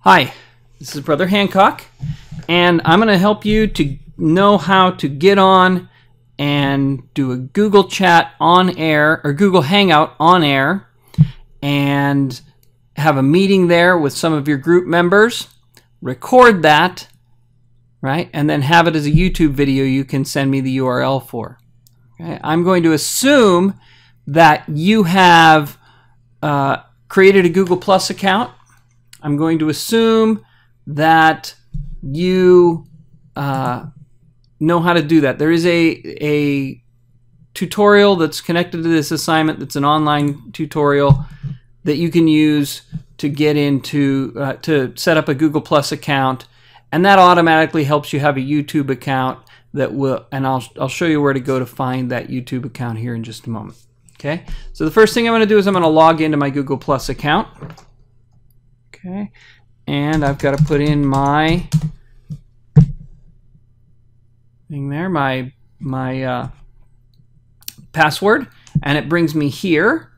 Hi, this is Brother Hancock, and I'm going to help you to know how to get on and do a Google Chat on air, or Google Hangout on air, and have a meeting there with some of your group members, record that, right, and then have it as a YouTube video you can send me the URL for. Okay? I'm going to assume that you have created a Google Plus account. I'm going to assume that you know how to do that. There is a tutorial that's connected to this assignment that's an online tutorial that you can use to get into, to set up a Google Plus account, and that automatically helps you have a YouTube account that will, and I'll show you where to go to find that YouTube account here in just a moment. Okay, so the first thing I'm going to do is I'm going to log into my Google Plus account. Okay, and I've got to put in my thing there, my password, and it brings me here.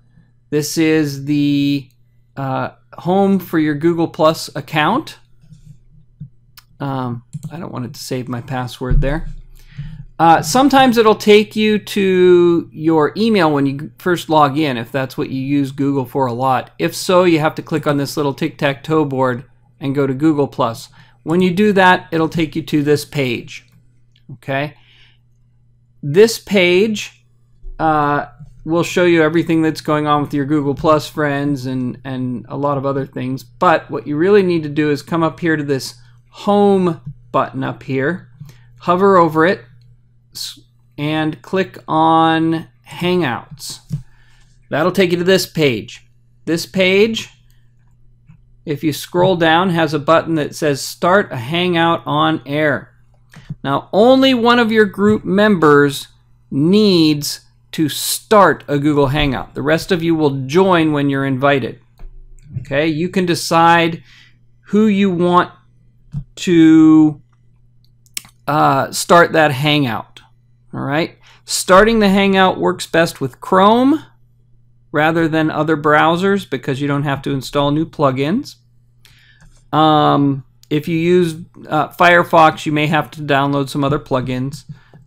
This is the home for your Google Plus account. I don't want it to save my password there. Sometimes it'll take you to your email when you first log in, if that's what you use Google for a lot. If so, you have to click on this little tic-tac-toe board and go to Google+. When you do that, it'll take you to this page. Okay? This page will show you everything that's going on with your Google Plus friends and a lot of other things. But what you really need to do is come up here to this Home button up here, hover over it, and click on Hangouts. That'll take you to this page. This page, if you scroll down, has a button that says Start a Hangout on Air. Now, only one of your group members needs to start a Google Hangout. The rest of you will join when you're invited. Okay, you can decide who you want to start that Hangout. All right, starting the Hangout works best with Chrome rather than other browsers because you don't have to install new plugins. If you use Firefox, you may have to download some other plugins.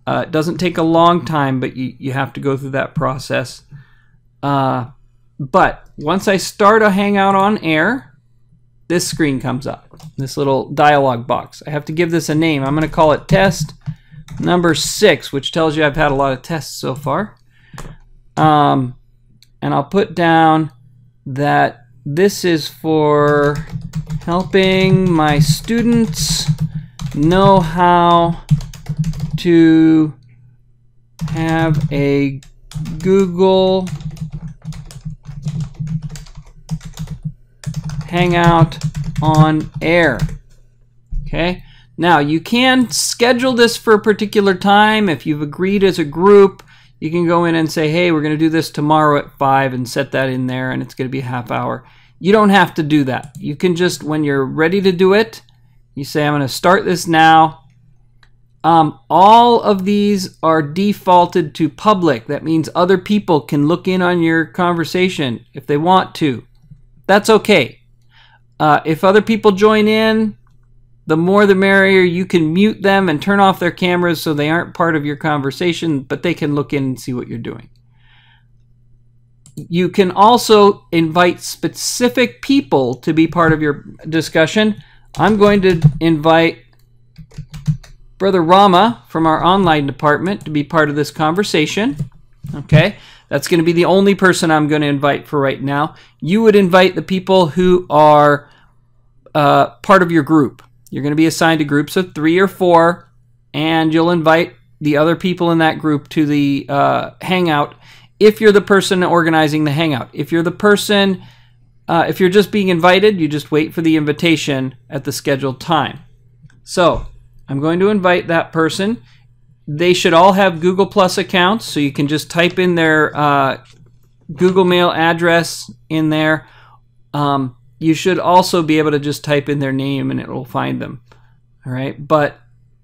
It doesn't take a long time, but you have to go through that process. But once I start a Hangout on air, this screen comes up, this little dialog box. I have to give this a name. I'm going to call it Test Number 6, which tells you I've had a lot of tests so far. And I'll put down that this is for helping my students know how to have a Google Hangout on air. Okay. Now, you can schedule this for a particular time. If you've agreed as a group, you can go in and say, hey, we're going to do this tomorrow at 5 and set that in there, and it's going to be a half hour. You don't have to do that. You can just, when you're ready to do it, you say, I'm going to start this now. All of these are defaulted to public. That means other people can look in on your conversation if they want to. That's okay. If other people join in, the more the merrier. You can mute them and turn off their cameras so they aren't part of your conversation, but they can look in and see what you're doing. You can also invite specific people to be part of your discussion. I'm going to invite Brother Rama from our online department to be part of this conversation. Okay, that's going to be the only person I'm going to invite for right now. You would invite the people who are part of your group. You're going to be assigned to groups of 3 or 4, and you'll invite the other people in that group to the Hangout if you're the person organizing the Hangout. If you're the person, if you're just being invited, you just wait for the invitation at the scheduled time. So I'm going to invite that person. They should all have Google Plus accounts, so you can just type in their Google Mail address in there. You should also be able to just type in their name and it will find them. All right, but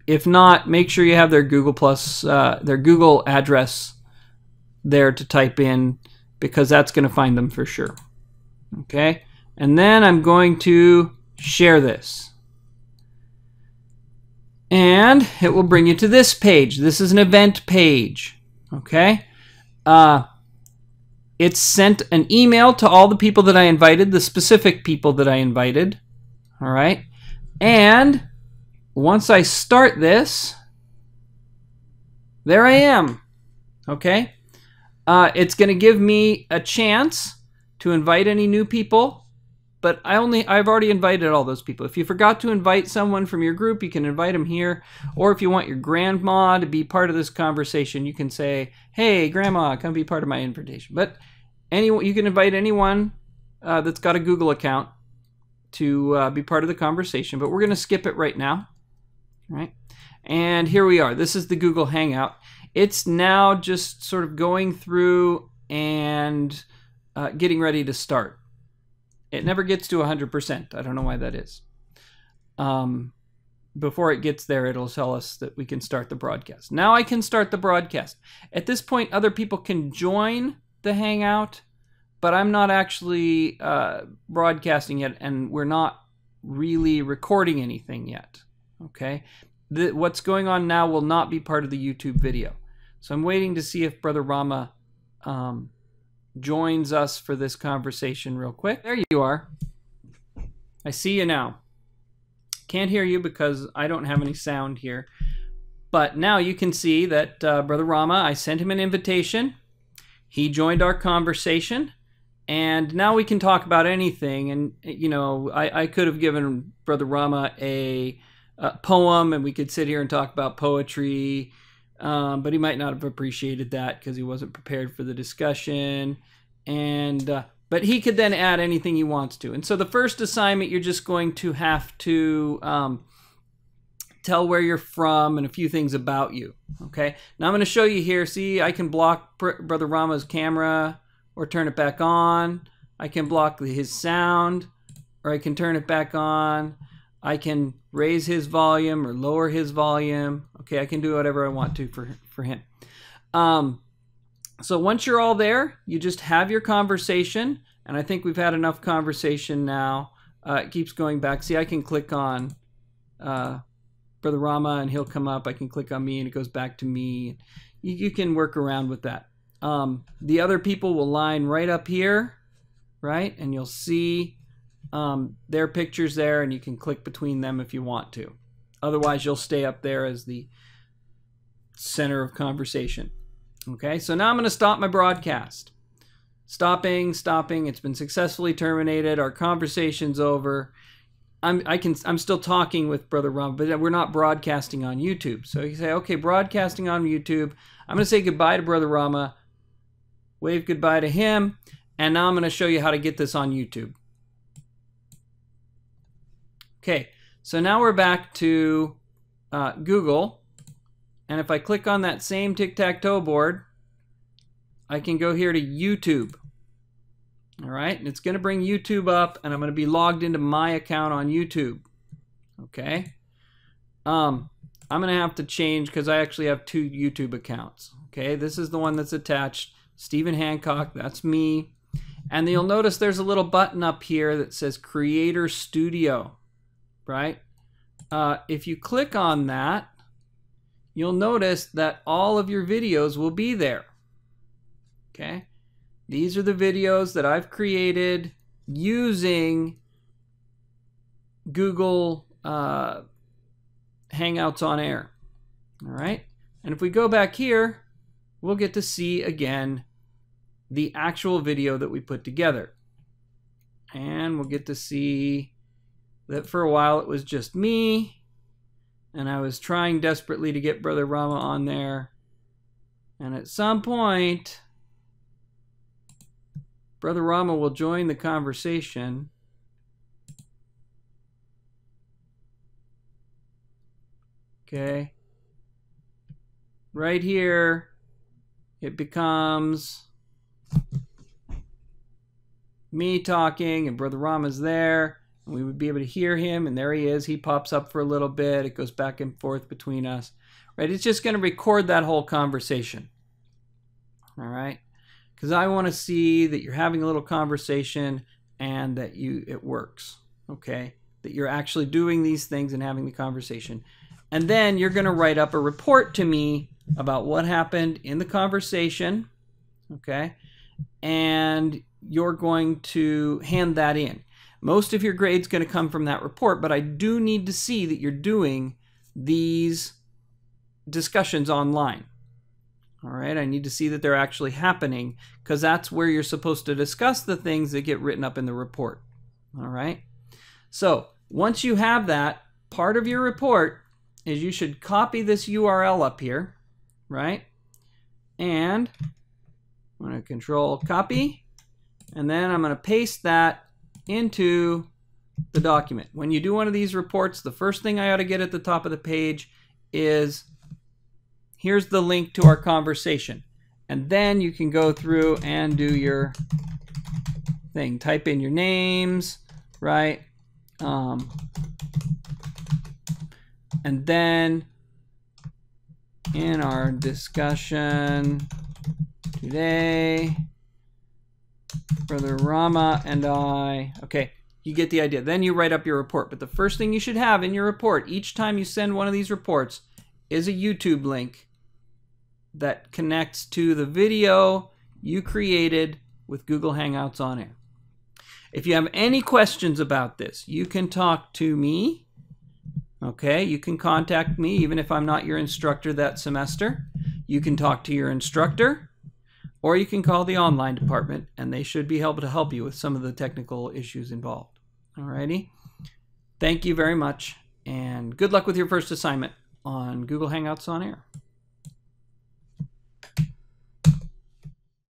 if not, make sure you have their Google Plus, their Google address there to type in, because that's going to find them for sure. Okay, and then I'm going to share this. And it will bring you to this page. This is an event page. Okay? It's sent an email to all the people that I invited, the specific people that I invited. All right? And once I start this, there I am. Okay? It's going to give me a chance to invite any new people, but I've already invited all those people. If you forgot to invite someone from your group, you can invite them here. Or if you want your grandma to be part of this conversation, you can say, hey, grandma, come be part of my invitation. But you can invite anyone that's got a Google account to be part of the conversation, but we're going to skip it right now. All right? And here we are. This is the Google Hangout. It's now just sort of going through and getting ready to start. It never gets to 100%. I don't know why that is. Before it gets there, it'll tell us that we can start the broadcast. Now I can start the broadcast. At this point, other people can join the Hangout, but I'm not actually broadcasting yet, and we're not really recording anything yet. Okay? What's going on now will not be part of the YouTube video. So I'm waiting to see if Brother Rama joins us for this conversation real quick. There you are. I see you now. Can't hear you because I don't have any sound here. But now you can see that Brother Rama, I sent him an invitation. He joined our conversation. And now we can talk about anything. And, you know, I could have given Brother Rama a poem and we could sit here and talk about poetry. But he might not have appreciated that because he wasn't prepared for the discussion. And but he could then add anything he wants to. And so the first assignment, you're just going to have to tell where you're from and a few things about you. Okay. Now I'm going to show you here. See, I can block Brother Rama's camera or turn it back on. I can block his sound, or I can turn it back on. I can raise his volume or lower his volume. Okay, I can do whatever I want to for him. So once you're all there, you just have your conversation. And I think we've had enough conversation now. It keeps going back. See, I can click on Brother Rama and he'll come up. I can click on me and it goes back to me. You can work around with that. The other people will line right up here, right? And you'll see their pictures there, and you can click between them if you want to. Otherwise, you'll stay up there as the center of conversation. Okay, so now I'm going to stop my broadcast. Stopping. It's been successfully terminated. Our conversation's over. I'm still talking with Brother Rama, but we're not broadcasting on YouTube. So you say, okay, broadcasting on YouTube. I'm going to say goodbye to Brother Rama. Wave goodbye to him. And now I'm going to show you how to get this on YouTube. Okay, so now we're back to Google. And if I click on that same tic-tac-toe board, I can go here to YouTube. All right, and it's going to bring YouTube up, and I'm going to be logged into my account on YouTube. Okay. I'm going to have to change because I actually have 2 YouTube accounts. Okay, this is the one that's attached. Stephen Hancock, that's me. And you'll notice there's a little button up here that says Creator Studio, right? If you click on that, you'll notice that all of your videos will be there. Okay? These are the videos that I've created using Google Hangouts on Air. All right? And if we go back here, we'll get to see again the actual video that we put together. And we'll get to see that for a while it was just me. And I was trying desperately to get Brother Rama on there. And at some point, Brother Rama will join the conversation. Okay. Right here, it becomes me talking and Brother Rama's there. And we would be able to hear him, and there he is. He pops up for a little bit. It goes back and forth between us. Right? It's just going to record that whole conversation. All right? Because I want to see that you're having a little conversation and that it works. Okay? that you're actually doing these things and having the conversation. And then you're going to write up a report to me about what happened in the conversation, okay? And you're going to hand that in. Most of your grade's going to come from that report, but I do need to see that you're doing these discussions online. All right, I need to see that they're actually happening, because that's where you're supposed to discuss the things that get written up in the report. All right, so once you have that, part of your report is you should copy this URL up here, right? And I'm going to control copy, and then I'm going to paste that into the document. When you do one of these reports, the first thing I ought to get at the top of the page is, here's the link to our conversation. And then you can go through and do your thing. Type in your names, right? And then in our discussion today, Brother Rama and I, okay, you get the idea. Then you write up your report. But the first thing you should have in your report, each time you send one of these reports, is a YouTube link that connects to the video you created with Google Hangouts on Air. If you have any questions about this, you can talk to me. Okay, you can contact me even if I'm not your instructor that semester. You can talk to your instructor, or you can call the online department, and they should be able to help you with some of the technical issues involved. Alrighty, thank you very much, and good luck with your first assignment on Google Hangouts on Air.